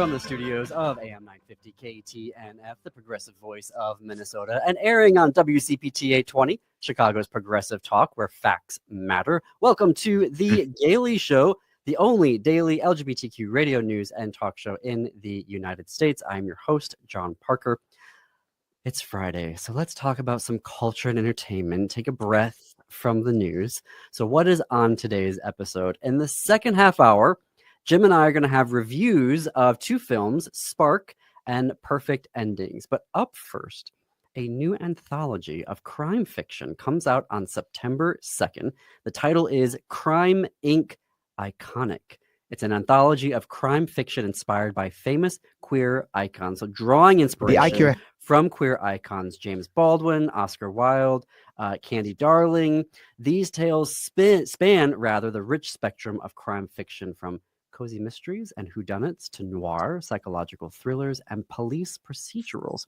from the studios of AM 950 KTNF, the progressive voice of Minnesota, and airing on WCPT 820, Chicago's progressive talk where facts matter. Welcome to The Gailey Show, the only daily LGBTQ radio news and talk show in the United States. I'm your host, John Parker. It's Friday, so let's talk about some culture and entertainment. Take a breath from the news. So what is on today's episode? In the second half hour, Jim and I are going to have reviews of two films, Spark and Perfect Endings. But up first, a new anthology of crime fiction comes out on September 2nd. The title is Crime Inc. Iconic. It's an anthology of crime fiction inspired by famous queer icons. So drawing inspiration from queer icons, James Baldwin, Oscar Wilde, Candy Darling. These tales span the rich spectrum of crime fiction, from cozy mysteries and whodunits to noir, psychological thrillers, and police procedurals.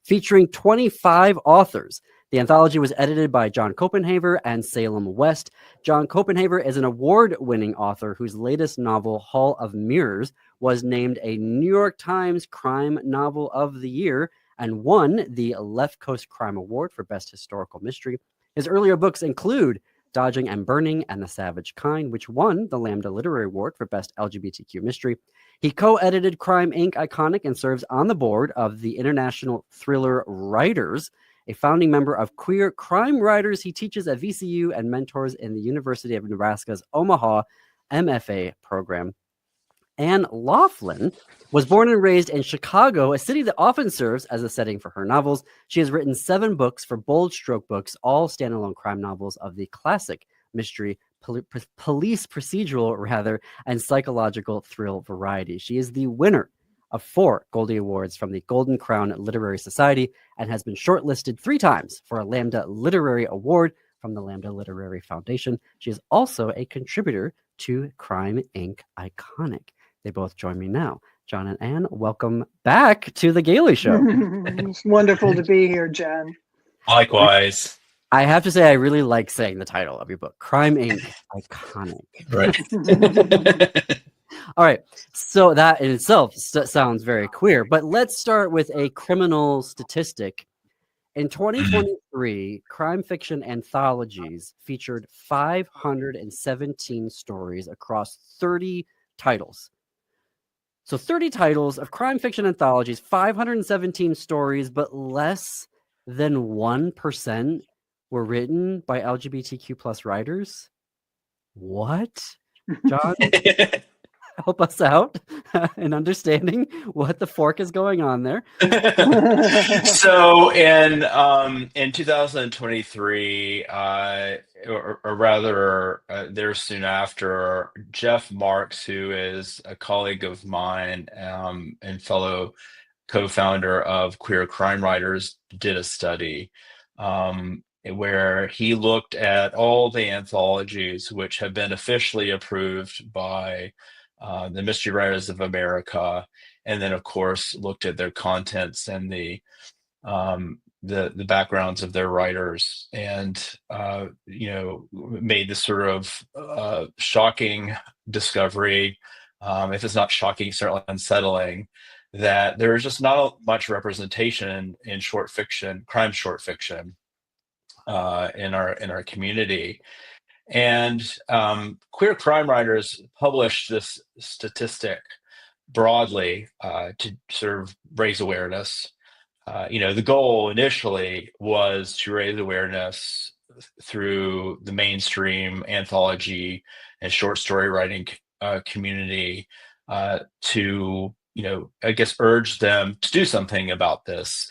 Featuring 25 authors, the anthology was edited by John Copenhaver and Salem West. John Copenhaver is an award-winning author whose latest novel, Hall of Mirrors, was named a New York Times Crime Novel of the Year and won the Left Coast Crime Award for Best Historical Mystery. His earlier books include Dodging and Burning and The Savage Kind, which won the Lambda Literary Award for Best LGBTQ Mystery. He co-edited Crime Inc. Iconic and serves on the board of the International Thriller Writers, a founding member of Queer Crime Writers. He teaches at VCU and mentors in the University of Nebraska's Omaha MFA program. Anne Laughlin was born and raised in Chicago, a city that often serves as a setting for her novels. She has written 7 books for Bold Stroke Books, all standalone crime novels of the classic mystery, police procedural, and psychological thrill variety. She is the winner of 4 Goldie Awards from the Golden Crown Literary Society and has been shortlisted 3 times for a Lambda Literary Award from the Lambda Literary Foundation. She is also a contributor to Crime Inc. Iconic. They both join me now. John and Anne, welcome back to The Gailey Show. It's wonderful to be here, John. Likewise. I have to say, I really like saying the title of your book, Crime Inc. Iconic. Right. All right. So that in itself sounds very queer, but let's start with a criminal statistic. In 2023, crime fiction anthologies featured 517 stories across 30 titles. So 30 titles of crime fiction anthologies, 517 stories, but less than 1% were written by LGBTQ plus writers. What? John, help us out in understanding what the fork is going on there. So in 2023, or rather there soon after, Jeff Marks, who is a colleague of mine and fellow co-founder of Queer Crime Writers, did a study where he looked at all the anthologies which have been officially approved by the Mystery Writers of America, and then of course looked at their contents and the backgrounds of their writers, and made this sort of shocking discovery, if it's not shocking, certainly unsettling, that there is just not much representation in short fiction, crime short fiction, in our community. And Queer Crime Writers published this statistic broadly to sort of raise awareness. The goal initially was to raise awareness through the mainstream anthology and short story writing community to, I guess, urge them to do something about this.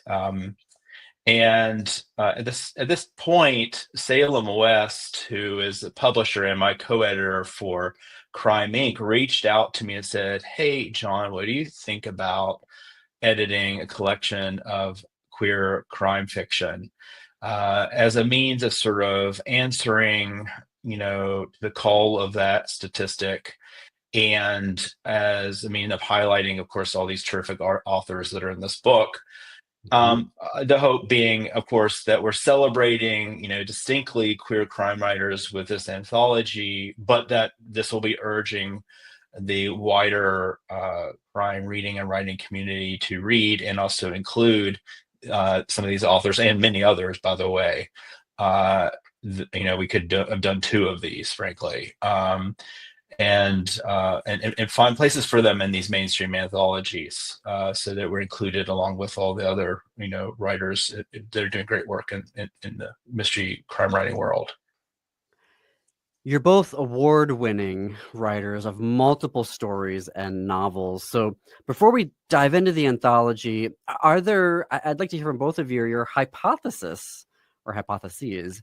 And at this point, Salem West, who is the publisher and my co-editor for Crime Inc., reached out to me and said, "Hey, John, what do you think about editing a collection of queer crime fiction as a means of sort of answering, the call of that statistic, and as a means of highlighting, of course, all these terrific authors that are in this book." The hope being, of course, that we're celebrating, distinctly queer crime writers with this anthology, but that this will be urging the wider crime reading and writing community to read, and also include some of these authors and many others, by the way. We could have done 2 of these, frankly, and find places for them in these mainstream anthologies, so that we're included along with all the other writers that are doing great work in the mystery crime writing world. You're both award-winning writers of multiple stories and novels. So before we dive into the anthology, I'd like to hear from both of you your hypothesis or hypotheses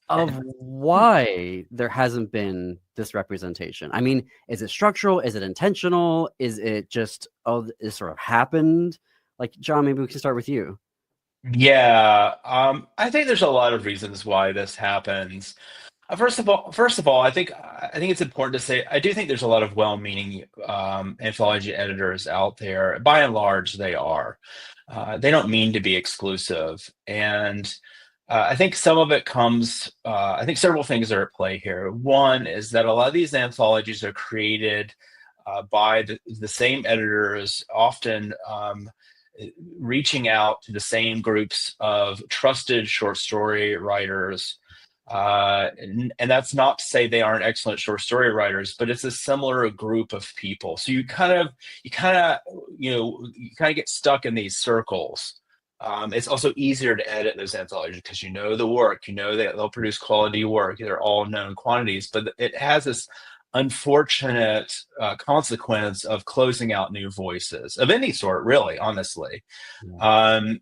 of why there hasn't been this representation. I mean, is it structural? Is it intentional? Is it just, it sort of happened? Like, John, maybe we can start with you. Yeah, I think there's a lot of reasons why this happens. First of all, I think it's important to say I do think there's a lot of well-meaning anthology editors out there. By and large, they are. They don't mean to be exclusive, and I think some of it comes. I think several things are at play here. One is that a lot of these anthologies are created by the same editors, often reaching out to the same groups of trusted short story writers. And that's not to say they aren't excellent short story writers, but it's a similar group of people. So you kind of get stuck in these circles. It's also easier to edit those anthologies because the work, that they'll produce quality work. They're all known quantities, but it has this unfortunate consequence of closing out new voices of any sort, really, honestly. Yeah.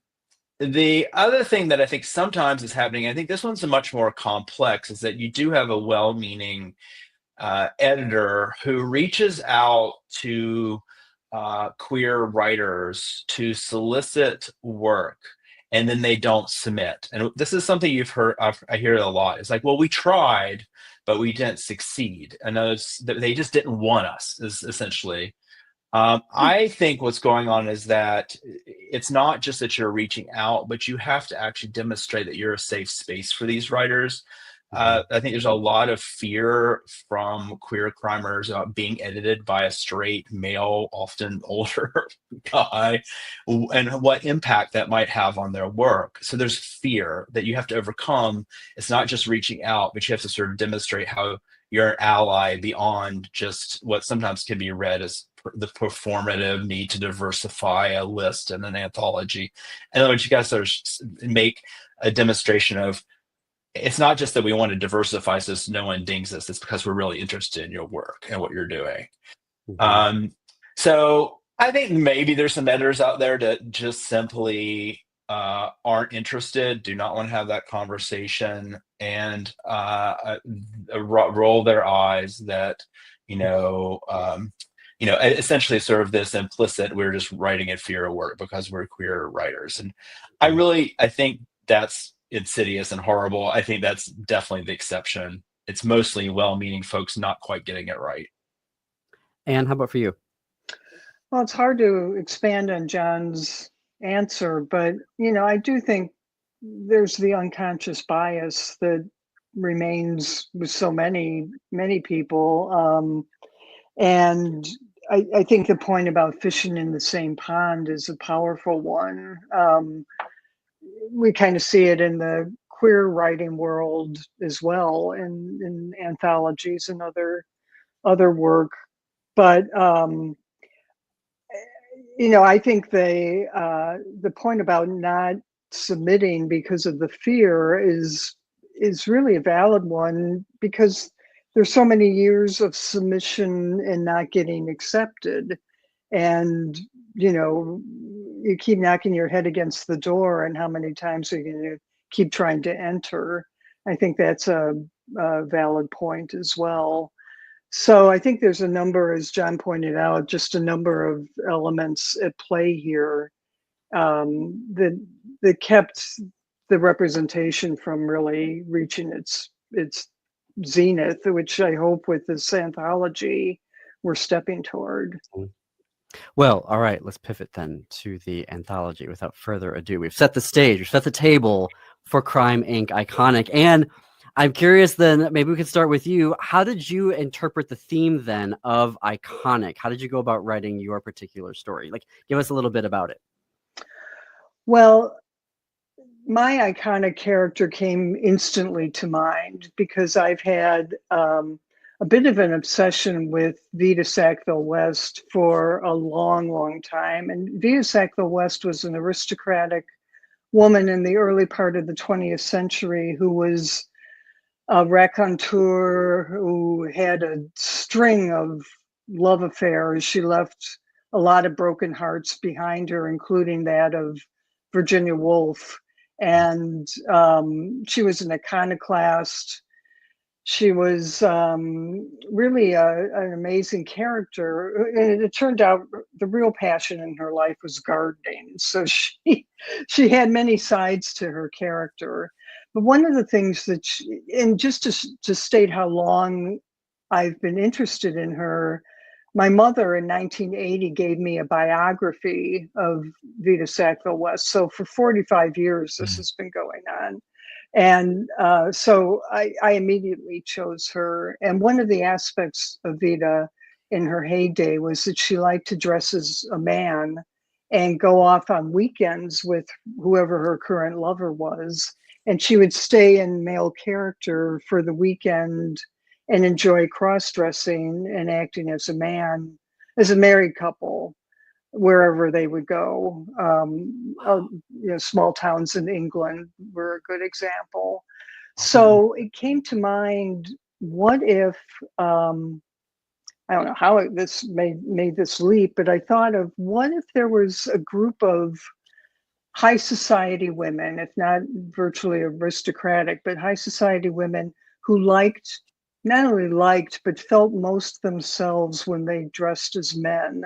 The other thing that I think sometimes is happening, I think this one's much more complex, is that you do have a well-meaning editor who reaches out to queer writers to solicit work, and then they don't submit. And this is something you've heard, I hear it a lot. It's like, well, we tried, but we didn't succeed. And they just didn't want us, is essentially. I think what's going on is that it's not just that you're reaching out, but you have to actually demonstrate that you're a safe space for these writers. I think there's a lot of fear from queer crimers being edited by a straight male, often older guy, and what impact that might have on their work. So there's fear that you have to overcome. It's not just reaching out, but you have to sort of demonstrate how you're an ally beyond just what sometimes can be read as the performative need to diversify a list in an anthology. In other words, you guys sort of make a demonstration of, it's not just that we want to diversify so no one dings us, it's because we're really interested in your work and what you're doing. Mm-hmm. So I think maybe there's some editors out there that just simply aren't interested, do not want to have that conversation, and roll their eyes that, essentially sort of this implicit, we're just writing in fear of work because we're queer writers. And I think that's insidious and horrible. I think that's definitely the exception. It's mostly well-meaning folks not quite getting it right. Anne, how about for you? Well, it's hard to expand on John's answer, but I do think there's the unconscious bias that remains with so many people, and I think the point about fishing in the same pond is a powerful one. We kind of see it in the queer writing world as well, in anthologies and other work. But I think the point about not submitting because of the fear is really a valid one, because there's so many years of submission and not getting accepted, and you keep knocking your head against the door, and how many times are you going to keep trying to enter? I think that's a valid point as well. So I think there's a number, as John pointed out, just a number of elements at play here that kept the representation from really reaching its zenith, which I hope with this anthology we're stepping toward. Well, all right, let's pivot then to the anthology without further ado. We've set the stage, we've set the table for Crime Inc. Iconic. And I'm curious then, maybe we could start with you. How did you interpret the theme then of iconic? How did you go about writing your particular story? Like, give us a little bit about it. Well, my iconic character came instantly to mind because I've had a bit of an obsession with Vita Sackville West for a long, long time. And Vita Sackville West was an aristocratic woman in the early part of the 20th century who was a raconteur who had a string of love affairs. She left a lot of broken hearts behind her, including that of Virginia Woolf. And she was an iconoclast. She was really an amazing character. And it turned out the real passion in her life was gardening. So she had many sides to her character. But one of the things that, and just to state how long I've been interested in her, my mother in 1980 gave me a biography of Vita Sackville West. So for 45 years, this has been going on. And so I immediately chose her. And one of the aspects of Vita in her heyday was that she liked to dress as a man and go off on weekends with whoever her current lover was. And she would stay in male character for the weekend and enjoy cross-dressing and acting as a man, as a married couple, wherever they would go. Small towns in England were a good example. So it came to mind, what if, I don't know how this made this leap, but I thought of, what if there was a group of high society women, if not virtually aristocratic, but high society women who not only liked, but felt most themselves when they dressed as men.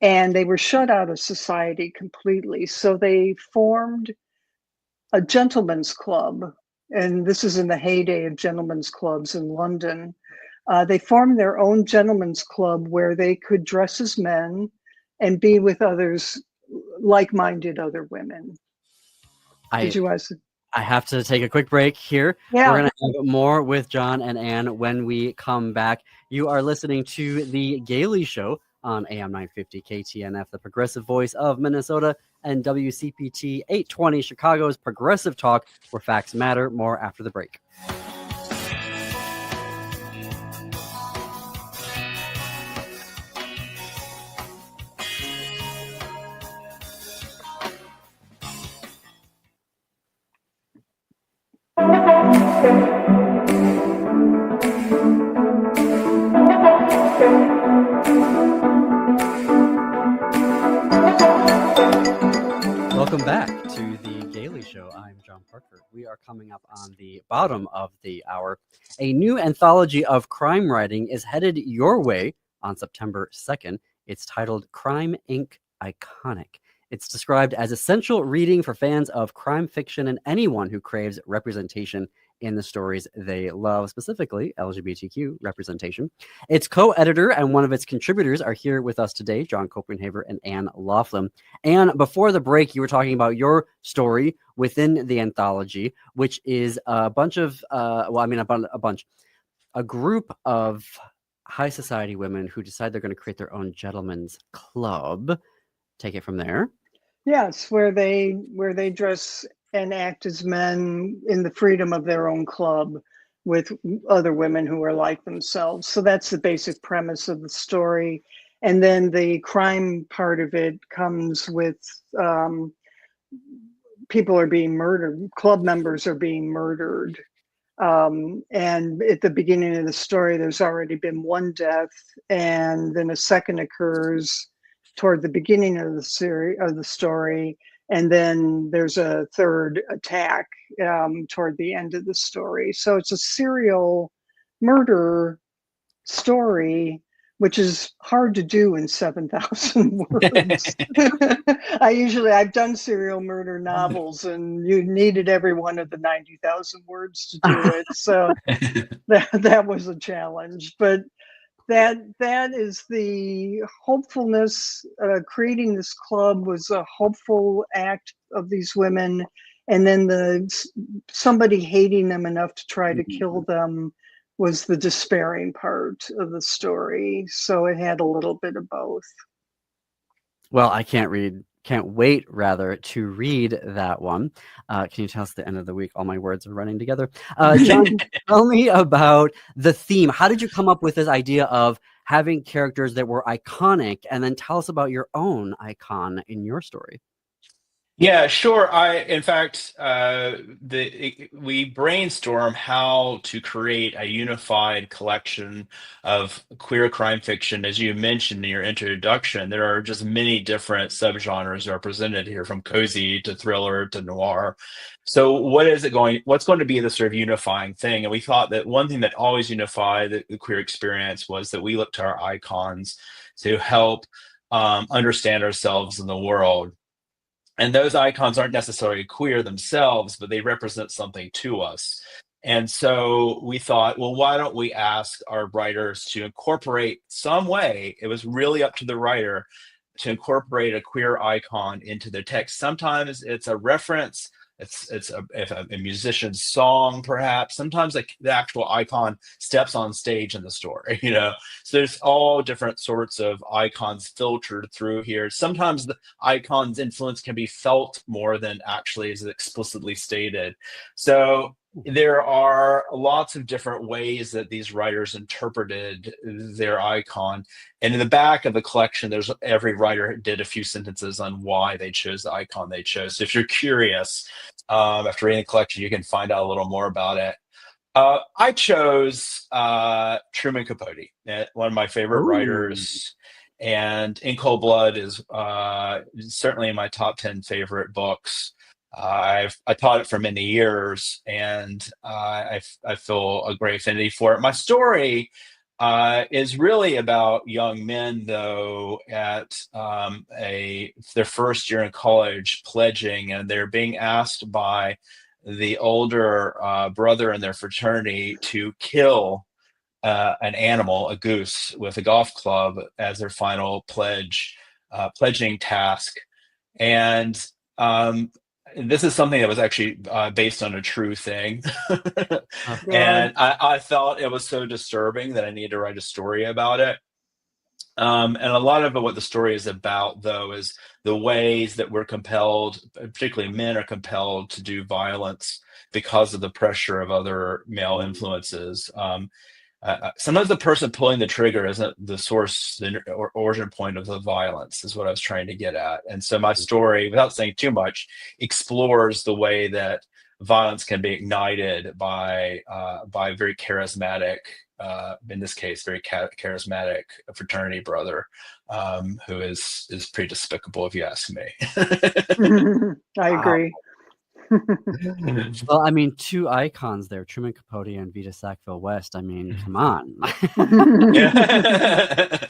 And they were shut out of society completely. So they formed a gentleman's club. And this is in the heyday of gentlemen's clubs in London. They formed their own gentlemen's club where they could dress as men and be with others, like-minded other women. Did you ask? I have to take a quick break here. Yeah. We're going to have more with John and Ann when we come back. You are listening to The Gailey Show on AM 950 KTNF, the progressive voice of Minnesota, and WCPT 820, Chicago's progressive talk, where facts matter. More after the break. Welcome back to The Gailey Show. I'm John Parker. We are coming up on the bottom of the hour. A new anthology of crime writing is headed your way on September 2nd. It's titled Crime Inc. Iconic. It's described as essential reading for fans of crime fiction and anyone who craves representation in the stories they love, specifically LGBTQ representation. Its co-editor and one of its contributors are here with us today, John Copenhaver and Ann Laughlin. And before the break, you were talking about your story within the anthology, which is a bunch of, a group of high society women who decide they're going to create their own gentlemen's club. Take it from there. Yes, where they dress and act as men in the freedom of their own club with other women who are like themselves. So that's the basic premise of the story. And then the crime part of it comes with people are being murdered, club members are being murdered. And at the beginning of the story, there's already been one death, and then a second occurs toward the beginning of the story, and then there's a third attack toward the end of the story. So it's a serial murder story, which is hard to do in 7,000 words. I've done serial murder novels, and you needed every one of the 90,000 words to do it. So that was a challenge, but that is the hopefulness. Creating this club was a hopeful act of these women, and then somebody hating them enough to try to kill them was the despairing part of the story. So it had a little bit of both. Well, I can't wait rather to read that one. Can you tell us the end of the week? All my words are running together. John, tell me about the theme. How did you come up with this idea of having characters that were iconic, and then tell us about your own icon in your story? Yeah, sure. In fact, we brainstorm how to create a unified collection of queer crime fiction. As you mentioned in your introduction, there are just many different subgenres represented here, from cozy to thriller to noir. So, what's going to be the sort of unifying thing? And we thought that one thing that always unified the queer experience was that we looked to our icons to help understand ourselves in the world. And those icons aren't necessarily queer themselves, but they represent something to us. And so we thought, well, why don't we ask our writers to incorporate some way? It was really up to the writer to incorporate a queer icon into their text. Sometimes it's a reference. It's a musician's song, perhaps. Sometimes the actual icon steps on stage in the story, So there's all different sorts of icons filtered through here. Sometimes the icon's influence can be felt more than actually is explicitly stated. So there are lots of different ways that these writers interpreted their icon. And in the back of the collection, every writer did a few sentences on why they chose the icon they chose. So if you're curious, after reading the collection, you can find out a little more about it. I chose Truman Capote, one of my favorite writers. And In Cold Blood is certainly in my top 10 favorite books. I taught it for many years, and I feel a great affinity for it. My story is really about young men, though, at their first year in college, pledging, and they're being asked by the older brother in their fraternity to kill an animal, a goose, with a golf club as their final pledging task. And this is something that was actually based on a true thing. And I felt it was so disturbing that I needed to write a story about it. And a lot of what the story is about, though, is the ways that we're compelled, particularly men are compelled to do violence because of the pressure of other male influences. Sometimes the person pulling the trigger isn't the source or origin point of the violence, is what I was trying to get at. And so my story, without saying too much, explores the way that violence can be ignited by very charismatic, in this case, very charismatic fraternity brother, who is pretty despicable, if you ask me. I agree. Well, I mean, two icons there, Truman Capote and Vita Sackville West. I mean, come on.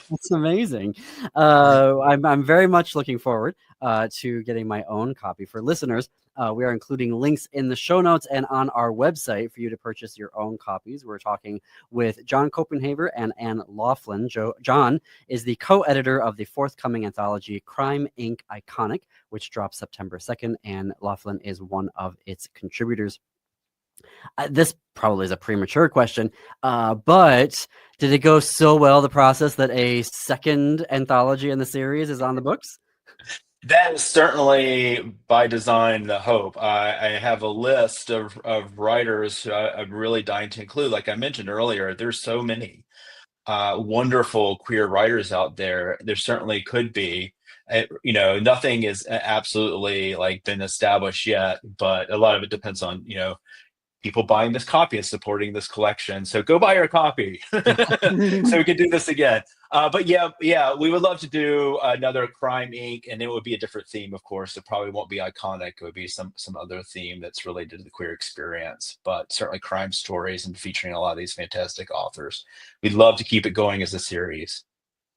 That's amazing. I'm very much looking forward to getting my own copy. For listeners, we are including links in the show notes and on our website for you to purchase your own copies. We're talking with John Copenhaver and Anne Laughlin. John is the co-editor of the forthcoming anthology Crime Inc. Iconic, which drops September 2nd, and Laughlin is one of its contributors. This probably is a premature question, but did it go so well, the process, that a second anthology in the series is on the books? That is certainly by design the hope. I have a list of writers who I'm really dying to include. Like I mentioned earlier, there's so many wonderful queer writers out there. There certainly could be. Nothing is absolutely been established yet, but a lot of it depends on people buying this copy and supporting this collection. So go buy your copy so we can do this again. But yeah, we would love to do another Crime Inc. and it would be a different theme, of course. It probably won't be iconic. It would be some other theme that's related to the queer experience, but certainly crime stories and featuring a lot of these fantastic authors. We'd love to keep it going as a series.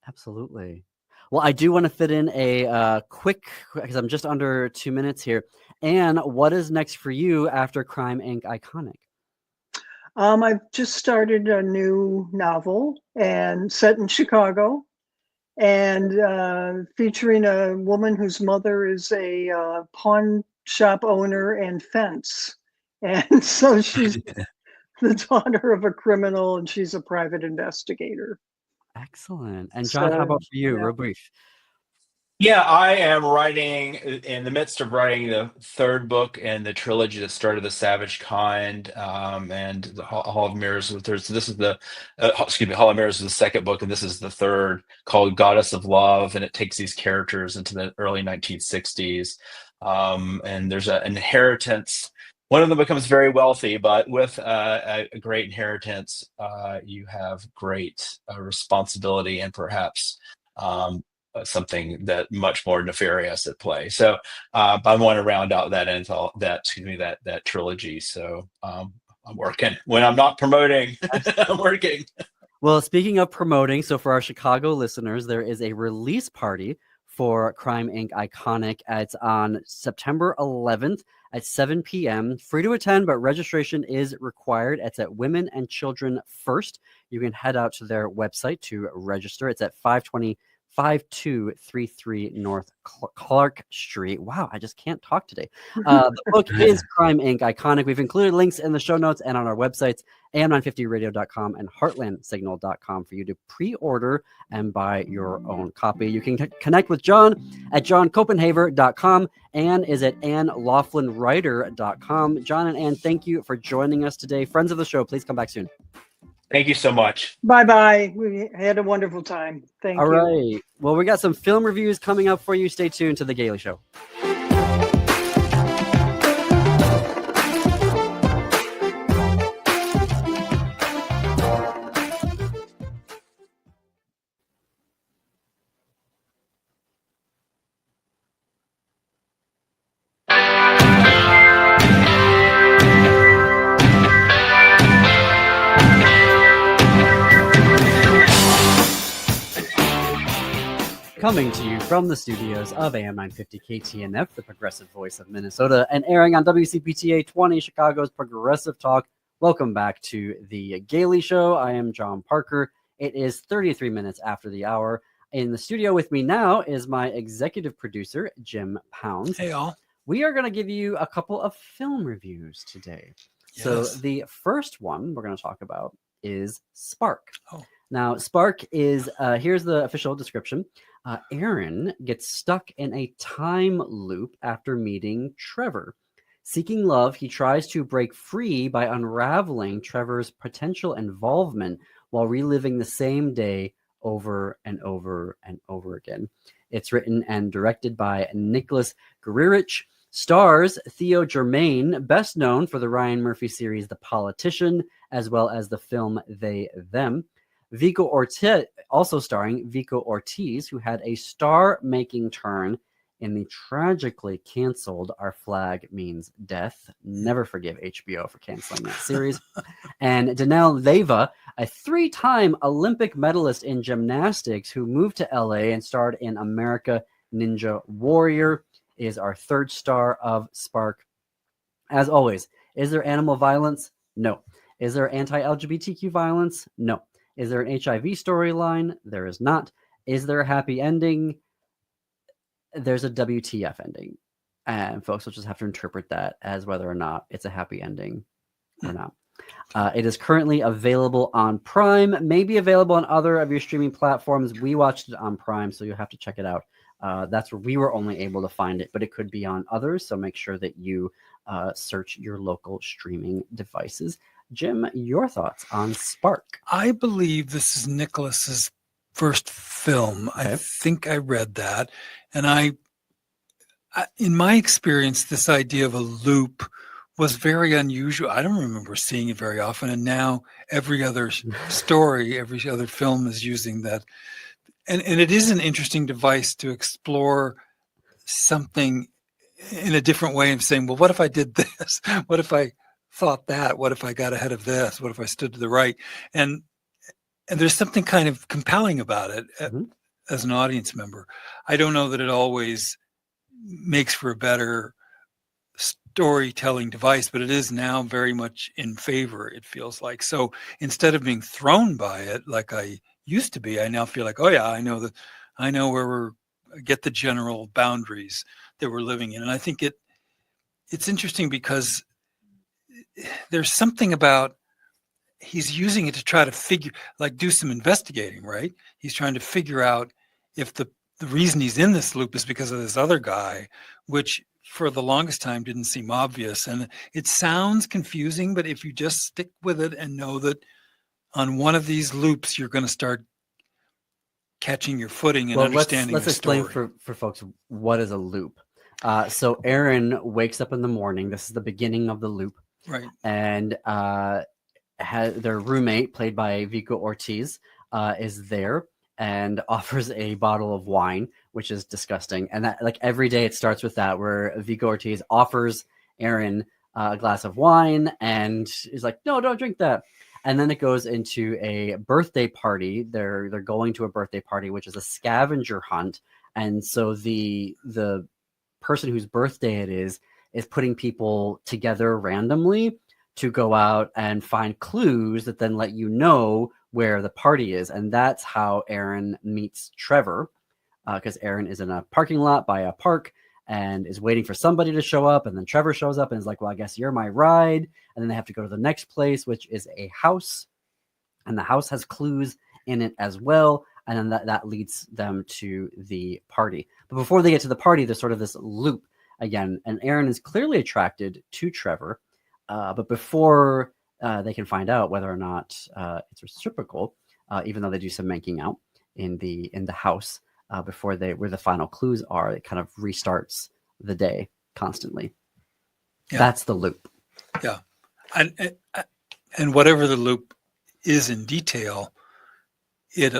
Absolutely. Well, I do want to fit in a quick, because I'm just under 2 minutes here. Anne, what is next for you after Crime Inc. Iconic? I've just started a new novel and set in Chicago, and featuring a woman whose mother is a pawn shop owner and fence. And so she's the daughter of a criminal and she's a private investigator. Excellent. And John, how So, about for you? yeah. Real brief. Yeah, I am writing in the midst of writing the third book in the trilogy that started The Savage Kind, and the Hall of Mirrors. This is the Hall of Mirrors is the second book, and this is the third, called Goddess of Love, and it takes these characters into the early 1960s. And there's an inheritance. One of them becomes very wealthy, but with a great inheritance, you have great responsibility and perhaps something that much more nefarious at play. So I want to round out that trilogy. So I'm working when I'm not promoting. I'm working. Well, speaking of promoting, so for our Chicago listeners, there is a release party for Crime Inc. Iconic. It's on September 11th at 7 p.m. Free to attend, but registration is required. It's at Women and Children First. You can head out to their website to register. It's at 5233 North Clark Street. Wow, I just can't talk today. The book is Crime Inc. Iconic. We've included links in the show notes and on our websites, am950radio.com and heartlandsignal.com, for you to pre-order and buy your own copy. You can connect with John at johncopenhaver.com. Anne is at annlaughlинwriter.com. John and Anne, thank you for joining us today. Friends of the show, please come back soon. Thank you so much. Bye-bye. We had a wonderful time. Thank you. All right. Well, we got some film reviews coming up for you. Stay tuned to The Gailey Show. Coming to you from the studios of AM 950 KTNF, the progressive voice of Minnesota, and airing on WCPT 20, Chicago's Progressive Talk. Welcome back to The Gailey Show. I am John Parker. It is 33 minutes after the hour. In the studio with me now is my executive producer, Jim Pounds. Hey, all. We are going to give you a couple of film reviews today. Yes. So the first one we're going to talk about is Spark. Oh. Now, Spark is, here's the official description. Aaron gets stuck in a time loop after meeting Trevor. Seeking love, he tries to break free by unraveling Trevor's potential involvement while reliving the same day over and over and over again. It's written and directed by Nicholas Gurevich. Stars Theo Germain, best known for the Ryan Murphy series The Politician, as well as the film They, Them. Vico Ortiz, also starring Vico Ortiz, who had a star-making turn in the tragically canceled Our Flag Means Death. Never forgive HBO for canceling that series. And Danelle Leyva, a three-time Olympic medalist in gymnastics who moved to LA and starred in America Ninja Warrior, is our third star of Spark. As always, is there animal violence? No. Is there anti-LGBTQ violence? No. Is there an HIV storyline? There is not. Is there a happy ending? There's a WTF ending. And folks will just have to interpret that as whether or not it's a happy ending or not. It is currently available on Prime, maybe available on other of your streaming platforms. We watched it on Prime, so you'll have to check it out. That's where we were only able to find it, but it could be on others. So make sure that you search your local streaming devices. Jim, your thoughts on Spark? I believe this is Nicholas's first film. Okay. I think I read that. And I, in my experience, this idea of a loop was very unusual. I don't remember seeing it very often. And now every other story, every other film is using that. And it is an interesting device to explore something in a different way of saying, well, what if I did this? What if I thought that? What if I got ahead of this? What if I stood to the right? And there's something kind of compelling about it as an audience member. I don't know that it always makes for a better storytelling device, but it is now very much in favor, it feels like. So instead of being thrown by it like I used to be, I now feel like, oh yeah, I know where get the general boundaries that we're living in. And I think it it's interesting because there's something about he's using it to try to do some investigating, right? He's trying to figure out if the reason he's in this loop is because of this other guy, which for the longest time didn't seem obvious. And it sounds confusing, but if you just stick with it and know that on one of these loops, you're going to start catching your footing and understanding let's the explain story. for folks what is a loop. So Aaron wakes up in the morning. This is the beginning of the loop. Right. And their roommate, played by Vico Ortiz, is there and offers a bottle of wine, which is disgusting. And that, like, every day it starts with that, where Vico Ortiz offers Aaron a glass of wine and is like, no, don't drink that. And then it goes into a birthday party. They're going to a birthday party, which is a scavenger hunt. And so the person whose birthday it is putting people together randomly to go out and find clues that then let you know where the party is. And that's how Aaron meets Trevor, because Aaron is in a parking lot by a park and is waiting for somebody to show up. And then Trevor shows up and is like, well, I guess you're my ride. And then they have to go to the next place, which is a house. And the house has clues in it as well. And then that leads them to the party. But before they get to the party, there's sort of this loop again. And Aaron is clearly attracted to Trevor. But before they can find out whether or not it's reciprocal, even though they do some making out in the house before where the final clues are, it kind of restarts the day constantly. Yeah. That's the loop. Yeah, and whatever the loop is in detail, it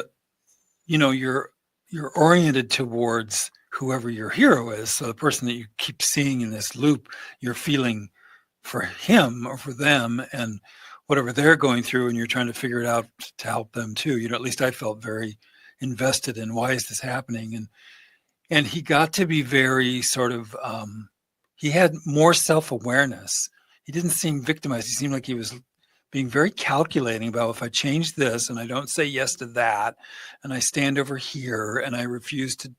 you're oriented towards whoever your hero is. So the person that you keep seeing in this loop, you're feeling for him or for them and whatever they're going through, and you're trying to figure it out to help them too. At least I felt very invested in why is this happening, and he got to be very sort of he had more self-awareness. He didn't seem victimized. He seemed like he was being very calculating about, if I change this and I don't say yes to that and I stand over here and I refuse to.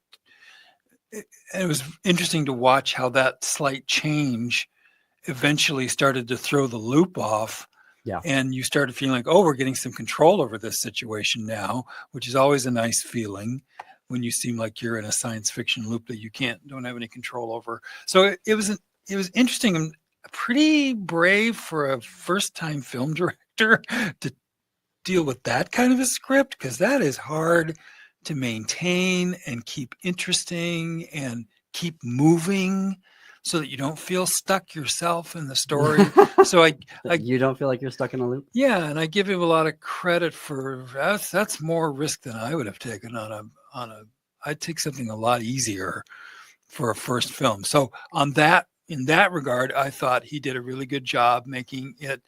And it was interesting to watch how that slight change eventually started to throw the loop off. Yeah. And you started feeling like, oh, we're getting some control over this situation now, which is always a nice feeling when you seem like you're in a science fiction loop that you don't have any control over. So it was interesting and pretty brave for a first-time film director to deal with that kind of a script, because that is hard to maintain and keep interesting and keep moving so that you don't feel stuck yourself in the story. So you don't feel like you're stuck in a loop. Yeah, and I give him a lot of credit for that's more risk than I would have taken on a. I'd take something a lot easier for a first film. So in that regard, I thought he did a really good job making it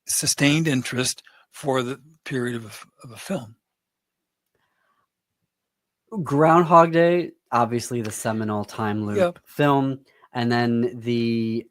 sustained interest for the period of a film. Groundhog Day, obviously the seminal time loop film. And then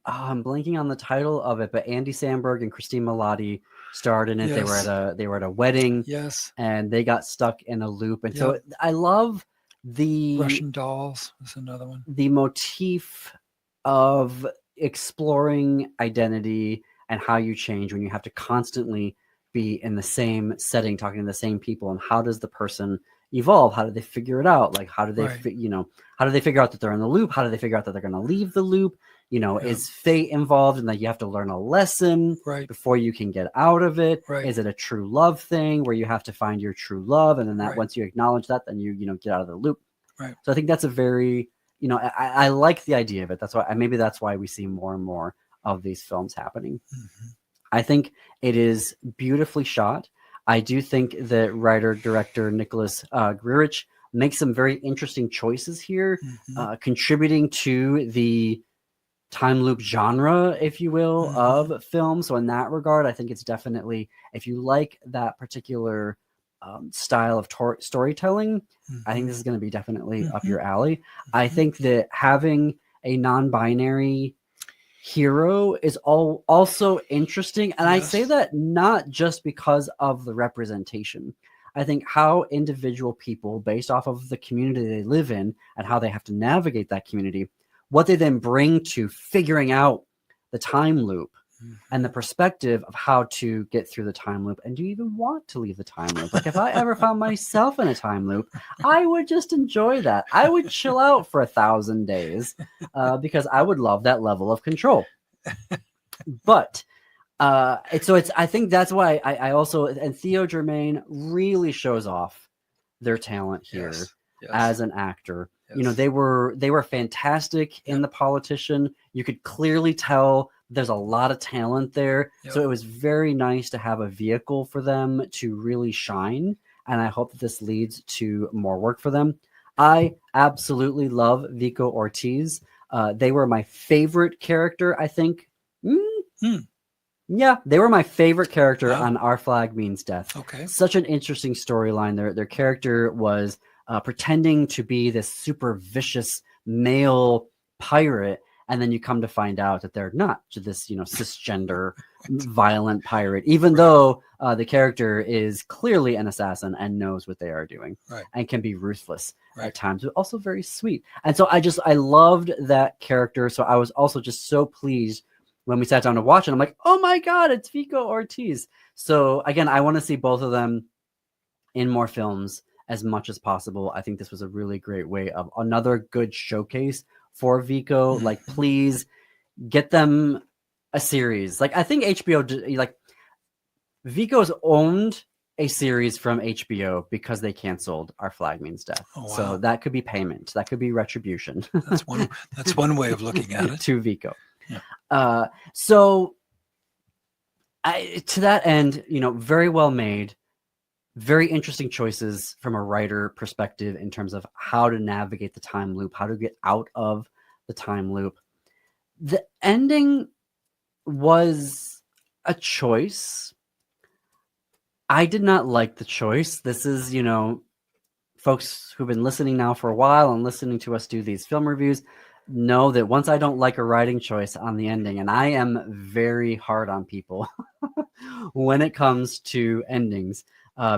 I'm blanking on the title of it, but Andy Samberg and Christine Milioti starred in it. Yes. They were at a wedding. Yes. And they got stuck in a loop. And so I love the Russian Dolls is another one. The motif of exploring identity and how you change when you have to constantly be in the same setting, talking to the same people, and how does the person evolve? How do they figure it out? Like, how do they, how do they figure out that they're in the loop? How do they figure out that they're going to leave the loop? Is fate involved in that you have to learn a lesson before you can get out of it? Right. Is it a true love thing where you have to find your true love? And then that once you acknowledge that, then you get out of the loop. Right. So I think that's a very, I like the idea of it. That's why, maybe that's why we see more and more of these films happening. Mm-hmm. I think it is beautifully shot. I do think that writer-director Nicholas Grierich makes some very interesting choices here, contributing to the time loop genre, if you will, of film. So in that regard, I think it's definitely, if you like that particular style of storytelling, I think this is going to be definitely up your alley. I think that having a non-binary hero is also interesting. And I say that not just because of the representation. I think how individual people, based off of the community they live in and how they have to navigate that community, what they then bring to figuring out the time loop and the perspective of how to get through the time loop. And do you even want to leave the time loop? Like if I ever found myself in a time loop, I would just enjoy that. I would chill out for 1,000 days because I would love that level of control. But I think that's why I also, and Theo Germain really shows off their talent here as an actor. Yes. You know, they were fantastic in The Politician. You could clearly tell there's a lot of talent there. So it was very nice to have a vehicle for them to really shine. And I hope that this leads to more work for them. I absolutely love Vico Ortiz. They were my favorite character, I think. Yeah, they were my favorite character on Our Flag Means Death. Okay. Such an interesting storyline. Their character was pretending to be this super vicious male pirate, and then you come to find out that they're not this, cisgender violent pirate, even though the character is clearly an assassin and knows what they are doing and can be ruthless at times, but also very sweet. And so I loved that character. So I was also just so pleased when we sat down to watch it. I'm like, oh my God, it's Vico Ortiz. So again, I want to see both of them in more films as much as possible. I think this was a really great way of another good showcase for Vico. Like, please get them a series. Like, I think HBO, like, Vico's owned a series from HBO because they canceled Our Flag Means Death. Oh, wow. So that could be payment. That could be retribution. That's one way of looking at it. To Vico. Yeah. So to that end, very well made, very interesting choices from a writer perspective in terms of how to navigate the time loop, how to get out of the time loop. The ending was a choice. I did not like the choice. This is, folks who've been listening now for a while and listening to us do these film reviews know that once I don't like a writing choice on the ending, and I am very hard on people when it comes to endings,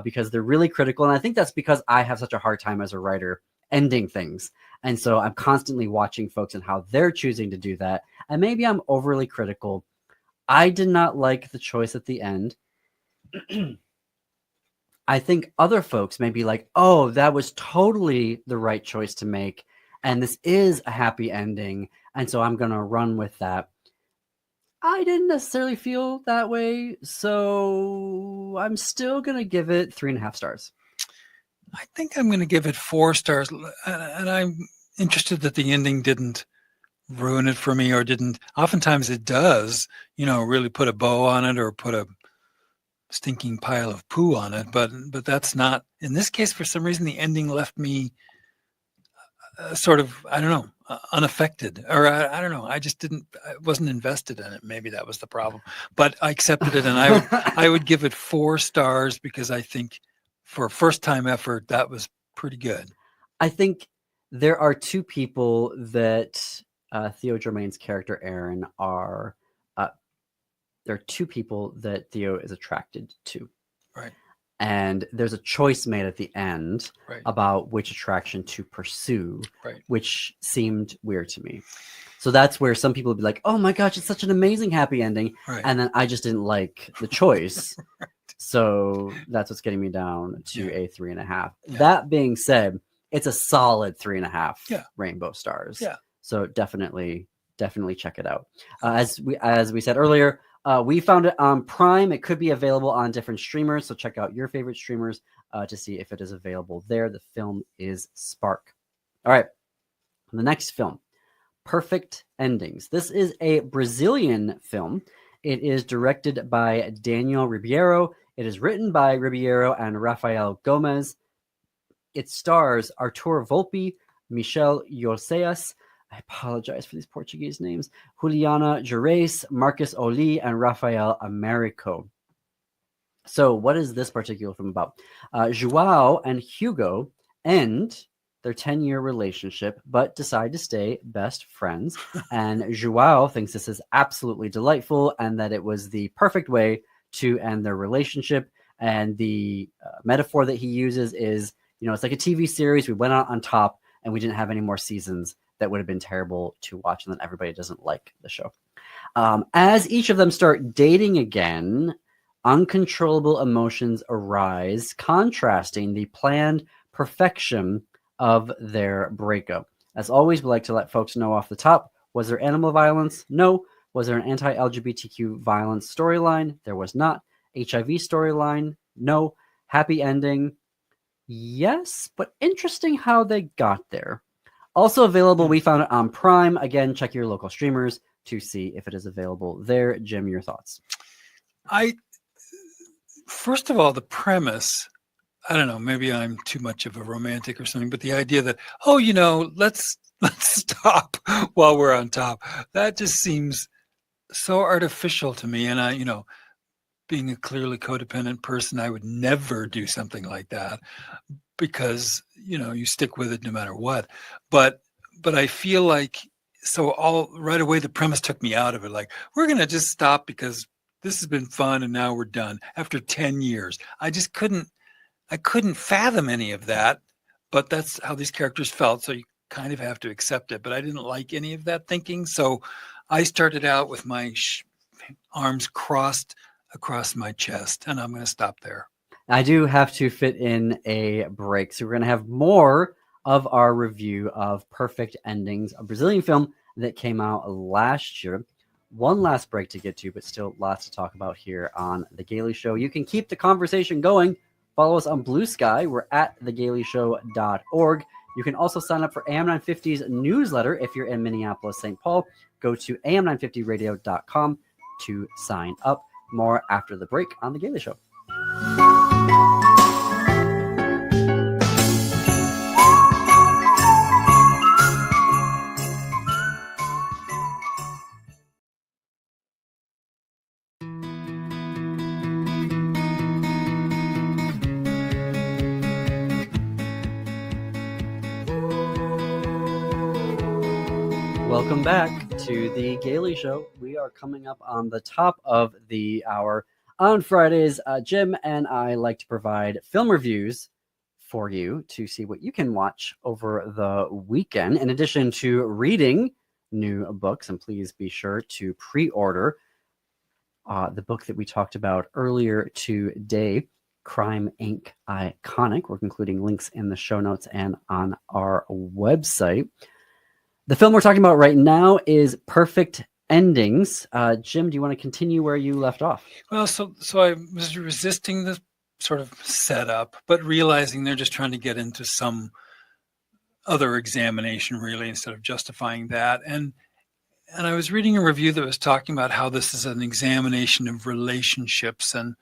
because they're really critical. And I think that's because I have such a hard time as a writer ending things. And so I'm constantly watching folks and how they're choosing to do that. And maybe I'm overly critical. I did not like the choice at the end. I think other folks may be like, oh, that was totally the right choice to make. And this is a happy ending. And so I'm going to run with that. I didn't necessarily feel that way. So I'm still going to give it 3.5 stars. I think I'm going to give it 4 stars. And I'm interested that the ending didn't ruin it for me, or didn't. Oftentimes it does, really put a bow on it or put a stinking pile of poo on it. But that's not, in this case, for some reason, the ending left me sort of, I don't know, unaffected, or I don't know. I wasn't invested in it. Maybe that was the problem, but I accepted it. And I would give it 4 stars because I think for a first time effort, that was pretty good. I think there are 2 people that Theo Germain's character, Aaron, are, there are 2 people that Theo is attracted to. Right. And there's a choice made at the end about which attraction to pursue, which seemed weird to me. So that's where some people would be like, oh my gosh, it's such an amazing happy ending. Right. And then I just didn't like the choice. So that's what's getting me down to a 3.5. Yeah. That being said, it's a solid 3.5 rainbow stars. Yeah. So definitely check it out. As we said earlier, we found it on Prime. It could be available on different streamers, so check out your favorite streamers to see if it is available there. The film is Spark. All right, the next film, Perfect Endings. This is a Brazilian film. It is directed by Daniel Ribeiro. It is written by Ribeiro and Rafael Gomez. It stars Artur Volpi, Michelle Yoseas, I apologize for these Portuguese names, Juliana Gerais, Marcus Oli, and Rafael Americo. So what is this particular film about? João and Hugo end their 10-year relationship, but decide to stay best friends. And João thinks this is absolutely delightful and that it was the perfect way to end their relationship. And the metaphor that he uses is, it's like a TV series. We went out on top and we didn't have any more seasons that would have been terrible to watch, and then everybody doesn't like the show. As each of them start dating again, uncontrollable emotions arise, contrasting the planned perfection of their breakup. As always, we like to let folks know off the top, was there animal violence? No. Was there an anti-LGBTQ violence storyline? There was not. HIV storyline? No. Happy ending? Yes, but interesting how they got there. Also available, we found it on Prime. Again, check your local streamers to see if it is available there. Jim, your thoughts? First of all, the premise, I don't know, maybe I'm too much of a romantic or something, but the idea that, let's stop while we're on top, that just seems so artificial to me. And I, being a clearly codependent person, I would never do something like that because, you stick with it no matter what. But I feel like, so right away, the premise took me out of it. Like, we're going to just stop because this has been fun and now we're done after 10 years. I couldn't fathom any of that, but that's how these characters felt. So you kind of have to accept it, but I didn't like any of that thinking. So I started out with my arms crossed across my chest, and I'm going to stop there. I do have to fit in a break. So we're going to have more of our review of Perfect Endings, a Brazilian film that came out last year. One last break to get to, but still lots to talk about here on The Gailey Show. You can keep the conversation going. Follow us on Blue Sky. We're at thegaileyshow.org. You can also sign up for AM950's newsletter if you're in Minneapolis, St. Paul. Go to am950radio.com to sign up. More after the break on The Gailey Show. Welcome back to The Gailey Show. We are coming up on the top of the hour. On Fridays, Jim and I like to provide film reviews for you to see what you can watch over the weekend, in addition to reading new books. And please be sure to pre-order the book that we talked about earlier today, Crime Inc. Iconic. We're including links in the show notes and on our website. The film we're talking about right now is Perfect Endings. Jim, do you want to continue where you left off? Well, so I was resisting the sort of setup, but realizing they're just trying to get into some other examination, really, instead of justifying that. And I was reading a review that was talking about how this is an examination of relationships and,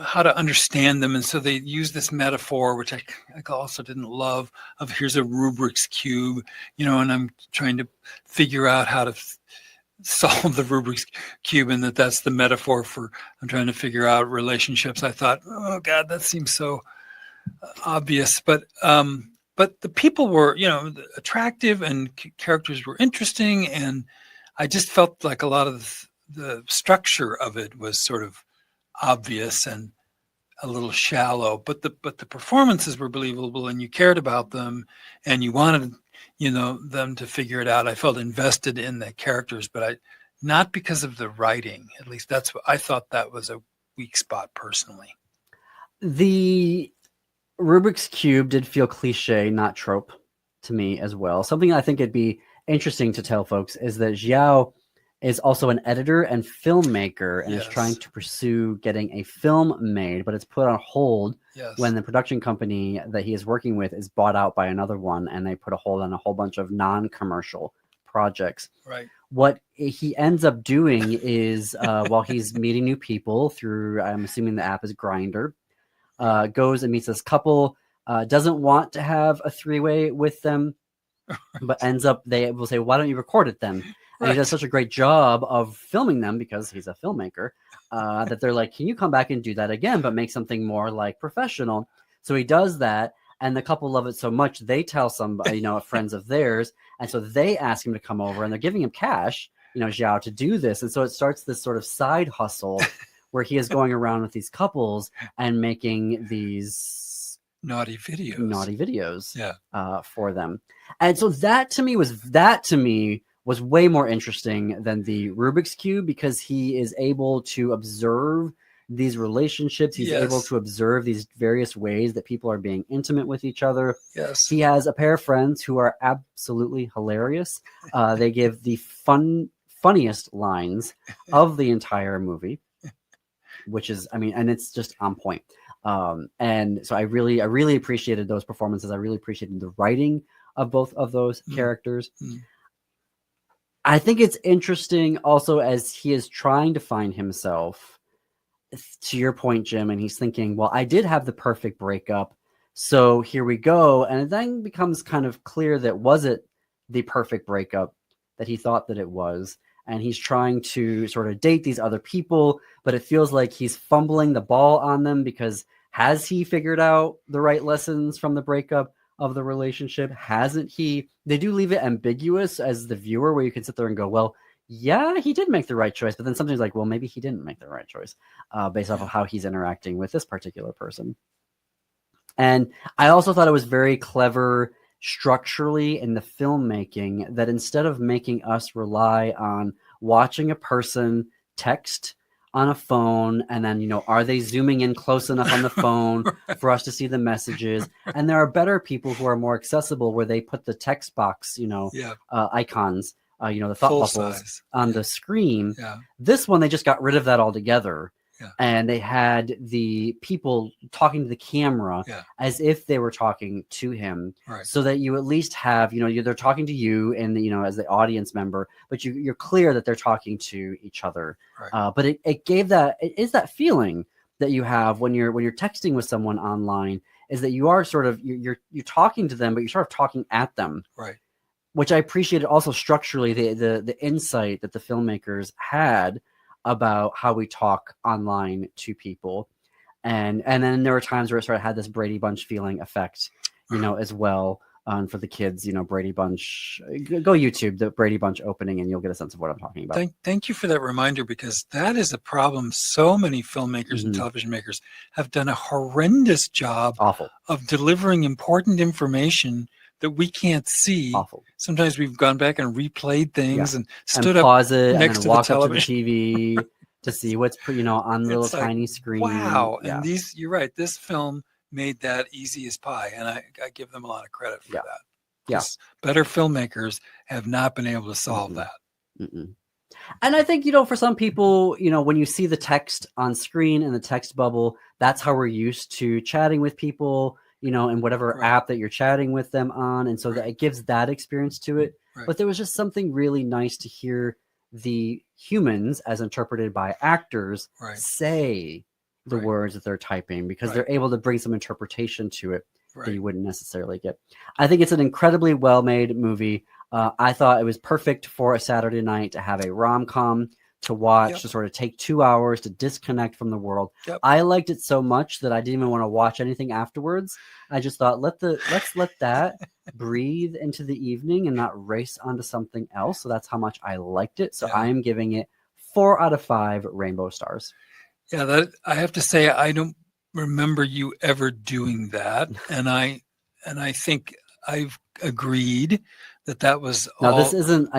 how to understand them. And so they use this metaphor, which I also didn't love, of here's a Rubik's Cube, and I'm trying to figure out how to solve the Rubik's Cube, and that's the metaphor for I'm trying to figure out relationships. I thought, oh God, that seems so obvious. But the people were, attractive and characters were interesting. And I just felt like a lot of the structure of it was sort of obvious and a little shallow, but the performances were believable, and you cared about them, and you wanted them to figure it out. I felt invested in the characters, but not because of the writing. At least that's what I thought. That was a weak spot personally. The Rubik's Cube did feel cliche, not trope, to me as well. Something I think it'd be interesting to tell folks is that Zhao is also an editor and filmmaker and is trying to pursue getting a film made, but it's put on hold when the production company that he is working with is bought out by another one, and they put a hold on a whole bunch of non-commercial projects. Right. What he ends up doing is while he's meeting new people through, I'm assuming the app is Grindr, goes and meets this couple, doesn't want to have a three-way with them, but ends up, they will say, why don't you record it then? And he does such a great job of filming them because he's a filmmaker that they're like, can you come back and do that again, but make something more like professional? So he does that. And the couple love it so much, they tell somebody, friends of theirs. And so they ask him to come over, and they're giving him cash, Zhao, to do this. And so it starts this sort of side hustle where he is going around with these couples and making these naughty videos. naughty videos Yeah. for them. And so that to me was way more interesting than the Rubik's Cube, because he is able to observe these relationships. He's able Yes. to observe these various ways that people are being intimate with each other. Yes. He has a pair of friends who are absolutely hilarious. They give the funniest lines of the entire movie, which is, I mean, and it's just on point. And so I really appreciated those performances. I really appreciated the writing of both of those characters. I think it's interesting also as he is trying to find himself, to your point, Jim, and he's thinking, well, I did have the perfect breakup, so here we go. And it then becomes kind of clear that was it the perfect breakup that he thought that it was. And he's trying to sort of date these other people, but it feels like he's fumbling the ball on them, because has he figured out the right lessons from the breakup of the relationship? Hasn't he? They do leave it ambiguous as the viewer, where you can sit there and go, well, yeah, he did make the right choice. But then something's like, well, maybe he didn't make the right choice based off of how he's interacting with this particular person. And I also thought it was very clever structurally in the filmmaking that instead of making us rely on watching a person text on a phone and then, you know, are they zooming in close enough on the phone for us to see the messages? And there are better people who are more accessible where they put the text box, you know, icons, you know, the thought Full bubbles size. on the screen. Yeah. This one, they just got rid of that altogether. Yeah. And they had the people talking to the camera as if they were talking to him, Right. so that you at least have, you know, they're talking to you and, you know, as the audience member, but you're clear that they're talking to each other. Right. But it is that feeling that you have when you're texting with someone online, is that you are sort of, you're talking to them, but you're sort of talking at them. Right. Which I appreciated also structurally, the insight that the filmmakers had about how we talk online to people. And then there were times where it sort of had this Brady Bunch feeling effect, you know, as well. For the kids, you know, Brady Bunch, go YouTube the Brady Bunch opening and you'll get a sense of what I'm talking about. Thank you for that reminder, because that is a problem. So many filmmakers and television makers have done a horrendous job of delivering important information that we can't see. Awful. Sometimes we've gone back and replayed things and stood and pause up it next and to then walk the up to the television TV to see what's, you know, on the little It's like, tiny screen. Wow. Yeah. And you're right. This film made that easy as pie. And I give them a lot of credit for that. Yeah. Better filmmakers have not been able to solve that. Mm-mm. And I think, you know, for some people, you know, when you see the text on screen in the text bubble, that's how we're used to chatting with people, you know, in whatever app that you're chatting with them on. And so that it gives that experience to it. Right. But there was just something really nice to hear the humans, as interpreted by actors, say the words that they're typing, because they're able to bring some interpretation to it that you wouldn't necessarily get. I think it's an incredibly well-made movie. I thought it was perfect for a Saturday night to have a rom-com to watch, to sort of take 2 hours to disconnect from the world. I liked it so much that I didn't even want to watch anything afterwards. I just thought, let's let that breathe into the evening and not race onto something else. So that's how much I liked it. So I am giving it 4 out of 5 rainbow stars. Yeah, that I have to say, I don't remember you ever doing that, and I think I've agreed that was. Now this isn't.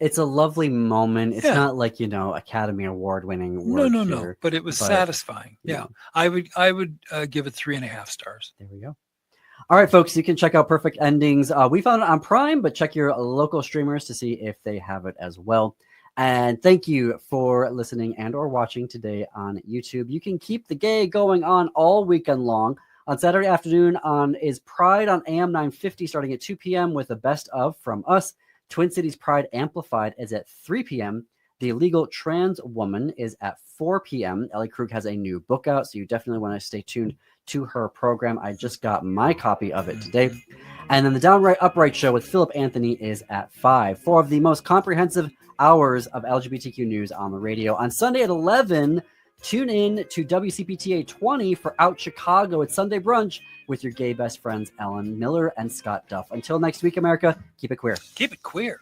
It's a lovely moment. It's not like, you know, Academy Award winning work. No. But it was satisfying. Yeah, I would give it 3.5 stars. There we go. All right, folks, you can check out Perfect Endings. We found it on Prime, but check your local streamers to see if they have it as well. And thank you for listening and or watching today on YouTube. You can keep the gay going on all weekend long. On Saturday afternoon is Pride on AM 950 starting at 2 p.m. with the best of from us. Twin Cities Pride Amplified is at 3 p.m. The Illegal Trans Woman is at 4 p.m. Ellie Krug has a new book out, so you definitely want to stay tuned to her program. I just got my copy of it today. And then the Downright Upright Show with Philip Anthony is at 5. 4 of the most comprehensive hours of LGBTQ news on the radio. On Sunday at 11, tune in to WCPTA 20 for Out Chicago. It's Sunday brunch with your gay best friends, Ellen Miller and Scott Duff. Until next week, America, keep it queer. Keep it queer.